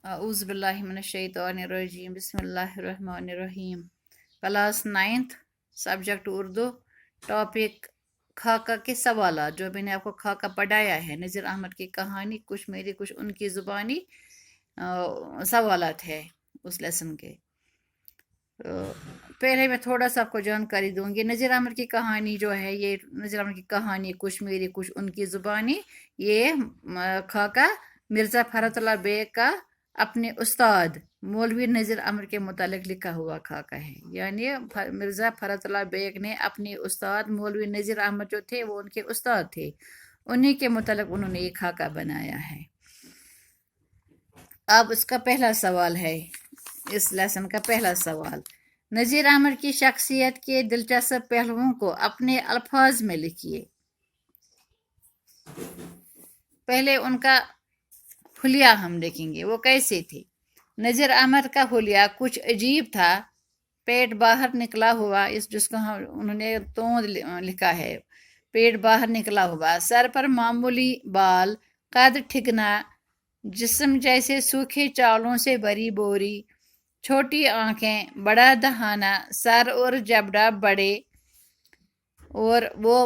اعوذ باللہ من الشیطان الرجیم بسم اللہ الرحمن الرحیم class 9th subject Urdu topic خاکہ کے سوالات جو میں نے آپ کو خاکہ پڑھایا ہے نذیر احمد کی کہانی کچھ میری کچھ ان کی زبانی سوالات ہے اس لیسن کے پہلے میں تھوڑا سا آپ کو جانکاری دوں گی نذیر احمد کی کہانی جو ہے یہ نذیر احمد کی کہانی کچھ میری کچھ ان کی زبانی یہ خاکہ مرزا فرحت اللہ بیگ کا اپنے استاد مولوی نذیر احمد کے متعلق لکھا ہوا خاکہ ہے یعنی مرزا فرحت اللہ بیگ نے اپنے استاد مولوی نذیر احمد جو تھے وہ ان کے استاد تھے انہی کے متعلق انہوں نے یہ خاکہ بنایا ہے۔ اب اس کا پہلا سوال ہے اس لیسن کا پہلا سوال نذیر احمد کی شخصیت کے دلچسپ پہلوؤں کو اپنے الفاظ میں لکھیے۔ پہلے ان کا حلیہ ہم دیکھیں گے وہ کیسے تھے۔ نذیر احمد کا حلیہ کچھ عجیب تھا، پیٹ باہر نکلا ہوا جس کو انہوں نے توند لکھا ہے، پیٹ باہر نکلا ہوا، سر پر معمولی بال، قد ٹھکنا، جسم جیسے سوکھے چاولوں سے بری بوری، چھوٹی آنکھیں، بڑا دہانہ، سر اور جبڑا بڑے، اور وہ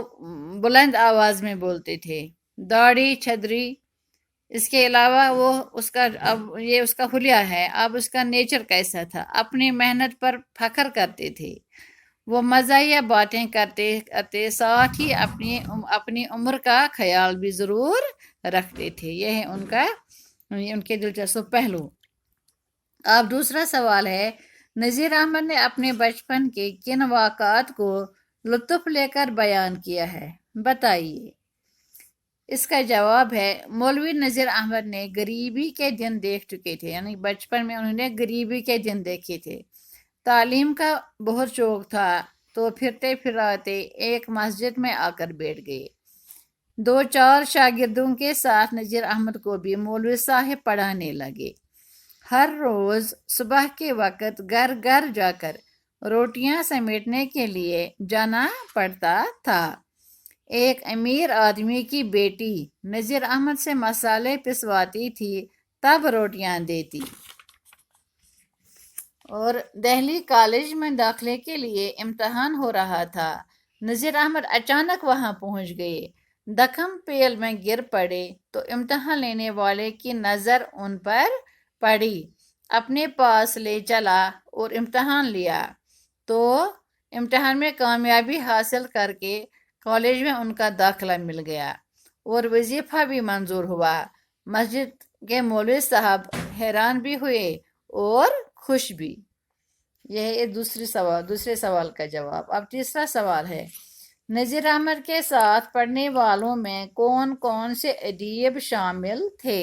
بلند آواز میں بولتے تھے، داڑھی چھدری۔ اس کے علاوہ وہ اس کا حلیہ ہے۔ اب اس کا نیچر کیسا تھا؟ اپنی محنت پر فخر کرتے تھے، وہ مزاحیہ باتیں کرتے ساتھ ہی اپنی عمر کا خیال بھی ضرور رکھتے تھے۔ یہ ہے ان کے دلچسپ پہلو۔ اب دوسرا سوال ہے نذیر احمد نے اپنے بچپن کے کن واقعات کو لطف لے کر بیان کیا ہے؟ بتائیے۔ اس کا جواب ہے مولوی نذیر احمد نے غریبی کے دن دیکھ چکے تھے، یعنی بچپن میں انہوں نے غریبی کے دن دیکھے تھے۔ تعلیم کا بہت شوق تھا تو پھرتے پھراتے ایک مسجد میں آ کر بیٹھ گئے۔ 2-4 شاگردوں کے ساتھ نذیر احمد کو بھی مولوی صاحب پڑھانے لگے۔ ہر روز صبح کے وقت گھر گھر جا کر روٹیاں سمیٹنے کے لیے جانا پڑتا تھا۔ ایک امیر آدمی کی بیٹی نذیر احمد سے مسالے پسواتی تھی تب روٹیاں دیتی، اور دہلی کالج میں داخلے کے لیے امتحان ہو رہا تھا۔ نذیر احمد اچانک وہاں پہنچ گئے، دکم پیل میں گر پڑے تو امتحان لینے والے کی نظر ان پر پڑی، اپنے پاس لے چلا اور امتحان لیا تو امتحان میں کامیابی حاصل کر کے کالج میں ان کا داخلہ مل گیا اور وظیفہ بھی منظور ہوا۔ مسجد کے مولوی صاحب حیران بھی ہوئے اور خوش بھی۔ یہ ہے دوسرے سوال کا جواب۔ اب تیسرا سوال ہے نذیر احمد کے ساتھ پڑھنے والوں میں کون کون سے ادیب شامل تھے؟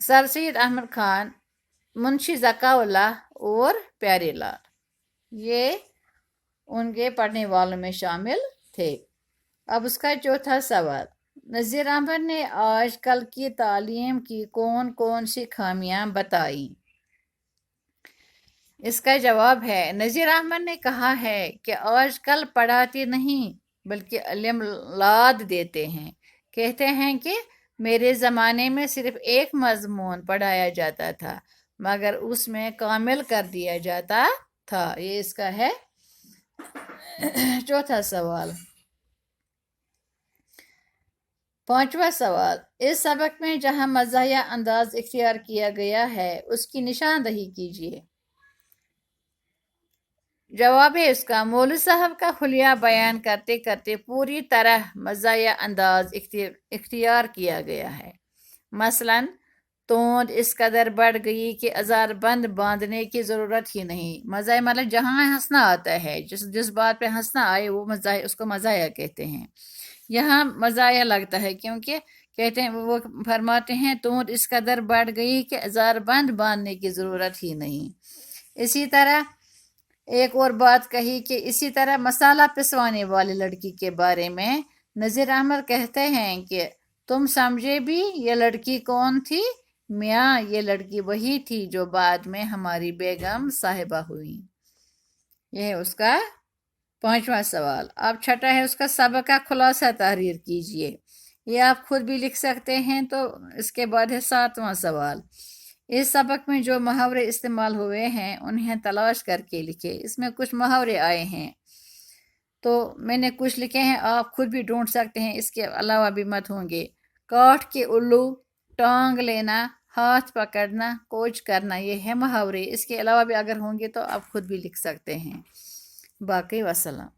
سر سید احمد خان، منشی ذکاء اللہ اور پیارے لال، یہ ان کے پڑھنے والوں میں شامل تھے۔ اب اس کا چوتھا سوال نذیر احمد نے آج کل کی تعلیم کی کون کون سی خامیاں بتائیں؟ اس کا جواب ہے نذیر احمد نے کہا ہے کہ آج کل پڑھاتے نہیں بلکہ علم لاد دیتے ہیں۔ کہتے ہیں کہ میرے زمانے میں صرف ایک مضمون پڑھایا جاتا تھا مگر اس میں کامل کر دیا جاتا تھا۔ یہ اس کا ہے چوتھا سوال۔ پانچواں سوال اس سبق میں جہاں مزاحیہ انداز اختیار کیا گیا ہے اس کی نشاندہی کیجیے۔ جواب ہے اس کا مولوی صاحب کا حلیہ بیان کرتے کرتے پوری طرح مزاحیہ انداز اختیار کیا گیا ہے۔ مثلاً توند اس قدر بڑھ گئی کہ ازار بند باندھنے کی ضرورت ہی نہیں۔ مزاحیہ مطلب جہاں ہنسنا آتا ہے، جس بات پہ ہنسنا آئے وہ مزاحیہ، اس کو مزاحیہ کہتے ہیں۔ یہاں مزاحیہ لگتا ہے کیونکہ کہتے ہیں وہ فرماتے ہیں توند اس قدر بڑھ گئی کہ ازار بند باندھنے کی ضرورت ہی نہیں۔ اسی طرح ایک اور بات کہی کہ اسی طرح مسالہ پسوانے والی لڑکی کے بارے میں نذیر احمد کہتے ہیں کہ تم سمجھے بھی یہ لڑکی کون تھی؟ میاں یہ لڑکی وہی تھی جو بعد میں ہماری بیگم صاحبہ ہوئی۔ یہ ہے اس کا پانچواں سوال۔ اب چھٹا ہے اس کا سبق کا خلاصہ تحریر کیجیے۔ یہ آپ خود بھی لکھ سکتے ہیں۔ تو اس کے بعد ہے 7واں سوال، اس سبق میں جو محاورے استعمال ہوئے ہیں انہیں تلاش کر کے لکھے۔ اس میں کچھ محاورے آئے ہیں تو میں نے کچھ لکھے ہیں، آپ خود بھی ڈھونڈ سکتے ہیں، اس کے علاوہ بھی مت ہوں گے۔ کاٹھ کے الو، ٹانگ لینا، ہاتھ پکڑنا، کوچ کرنا، یہ ہے محاورے۔ اس کے علاوہ بھی اگر ہوں گے تو آپ خود بھی لکھ سکتے ہیں۔ باقی وسلام۔